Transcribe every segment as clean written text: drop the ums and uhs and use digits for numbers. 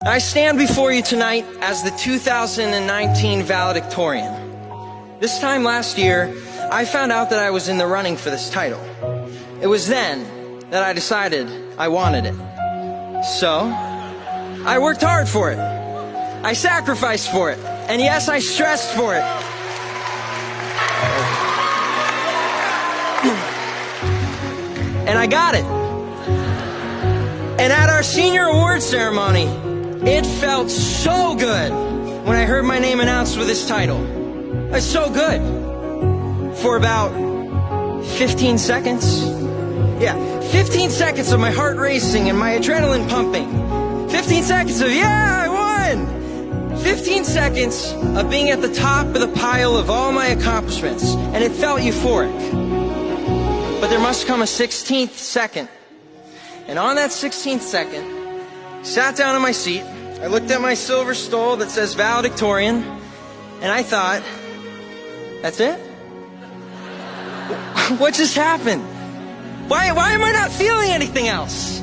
I stand before you tonight as the 2019 valedictorian. This time last year, I found out that I was in the running for this title. It was then that I decided I wanted it. So, I worked hard for it. I sacrificed for it. And yes, I stressed for it. And I got it. And at our senior awards ceremony, it felt so good when I heard my name announced with this title. It's so good. For about 15 seconds. Yeah, 15 seconds of my heart racing and my adrenaline pumping. 15 seconds of, yeah, I won! 15 seconds of being at the top of the pile of all my accomplishments. And it felt euphoric. But there must come a 16th second. And on that 16th second, I sat down in my seat, I looked at my silver stole that says valedictorian, and I thought, that's it? What just happened? Why am I not feeling anything else?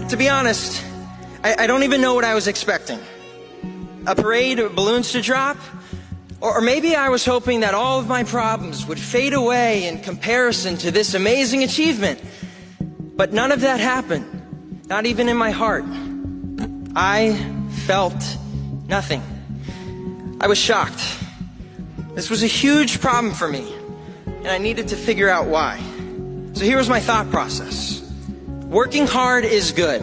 To be honest, I don't even know what I was expecting. A parade of balloons to drop? Or maybe I was hoping that all of my problems would fade away in comparison to this amazing achievement. But none of that happened, not even in my heart. I felt nothing. I was shocked. This was a huge problem for me, and I needed to figure out why. So here was my thought process. Working hard is good.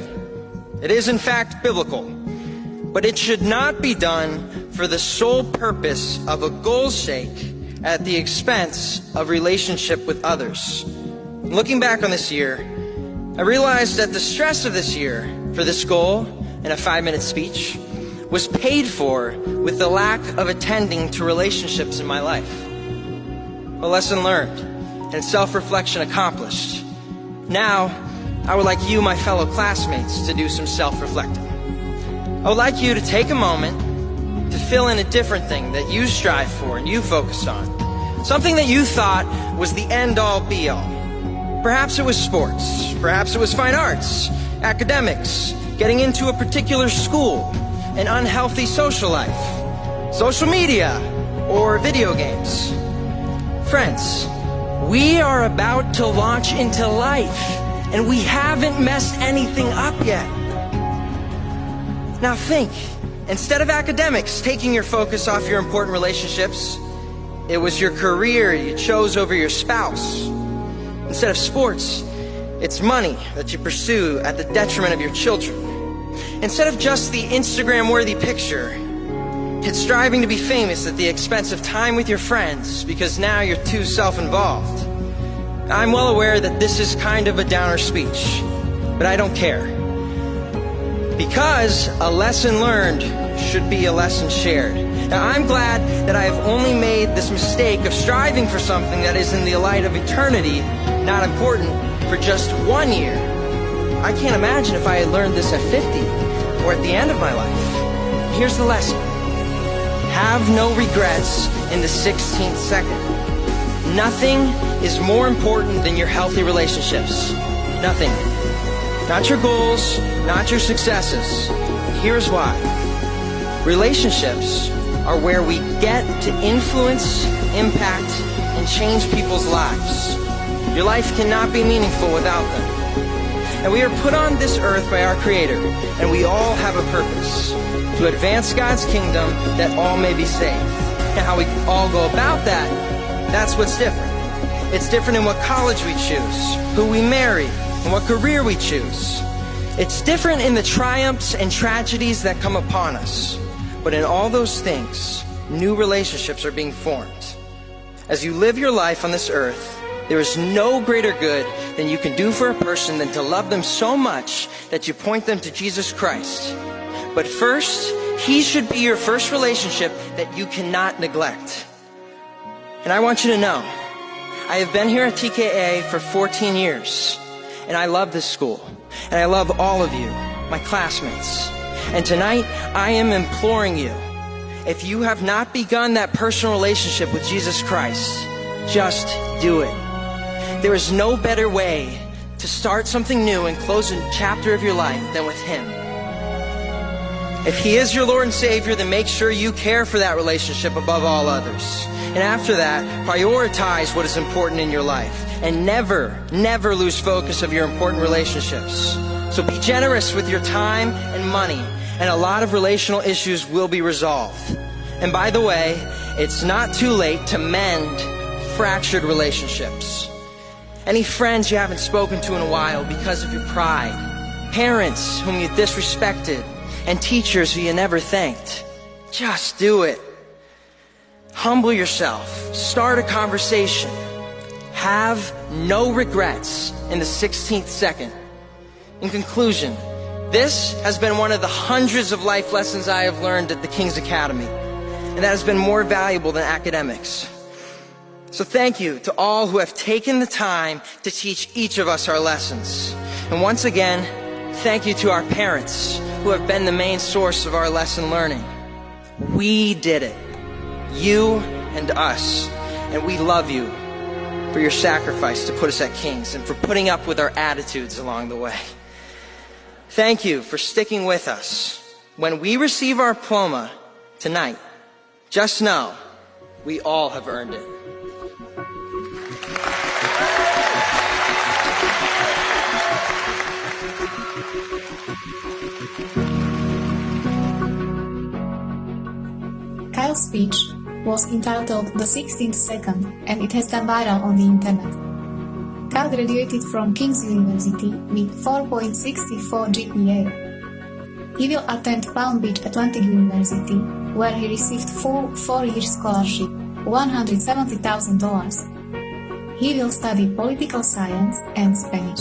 It is in fact biblical, but it should not be done for the sole purpose of a goal's sake at the expense of relationship with others. Looking back on this year, I realized that the stress of this year for this goal in a 5-minute speech was paid for with the lack of attending to relationships in my life. A lesson learned and self-reflection accomplished. Now, I would like you, my fellow classmates, to do some self-reflecting. I would like you to take a moment to fill in a different thing that you strive for and you focus on. Something that you thought was the end-all, be-all. Perhaps it was sports. Perhaps it was fine arts, academics, getting into a particular school, an unhealthy social life, social media, or video games. Friends, we are about to launch into life, and we haven't messed anything up yet. Now think, instead of academics taking your focus off your important relationships, it was your career you chose over your spouse. Instead of sports, it's money that you pursue at the detriment of your children. Instead of just the Instagram-worthy picture, it's striving to be famous at the expense of time with your friends because now you're too self-involved. I'm well aware that this is kind of a downer speech, but I don't care. Because a lesson learned should be a lesson shared. Now, I'm glad that I have only made this mistake of striving for something that is in the light of eternity, not important, for just 1 year. I can't imagine if I had learned this at 50 or at the end of my life. Here's the lesson. Have no regrets in the 16th second. Nothing is more important than your healthy relationships. Nothing. Not your goals, not your successes. Here's why. Relationships are where we get to influence, impact, and change people's lives. Your life cannot be meaningful without them. And we are put on this earth by our Creator, and we all have a purpose, to advance God's kingdom that all may be saved. And how we all go about that, that's what's different. It's different in what college we choose, who we marry, and what career we choose. It's different in the triumphs and tragedies that come upon us. But in all those things, new relationships are being formed. As you live your life on this earth, there is no greater good than you can do for a person than to love them so much that you point them to Jesus Christ. But first, He should be your first relationship that you cannot neglect. And I want you to know, I have been here at TKA for 14 years, and I love this school, and I love all of you, my classmates. And tonight, I am imploring you, if you have not begun that personal relationship with Jesus Christ, just do it. There is no better way to start something new and close a chapter of your life than with Him. If He is your Lord and Savior, then make sure you care for that relationship above all others. And after that, prioritize what is important in your life. And never lose focus of your important relationships. So be generous with your time and money, and a lot of relational issues will be resolved. And by the way, it's not too late to mend fractured relationships. Any friends you haven't spoken to in a while because of your pride, parents whom you disrespected, and teachers who you never thanked. Just do it. Humble yourself. Start a conversation. Have no regrets in the 16th second. In conclusion, this has been one of the hundreds of life lessons I have learned at the King's Academy, and that has been more valuable than academics. So thank you to all who have taken the time to teach each of us our lessons. And once again, thank you to our parents who have been the main source of our lesson learning. We did it. You and us. And we love you for your sacrifice to put us at King's and for putting up with our attitudes along the way. Thank you for sticking with us. When we receive our diploma tonight, just know we all have earned it. Kyle's speech was entitled The 16th Second, and it has gone viral on the internet. Kyle graduated from King's University with 4.64 GPA. He will attend Palm Beach Atlantic University, where he received full 4-year scholarship, $170,000. He will study political science and Spanish.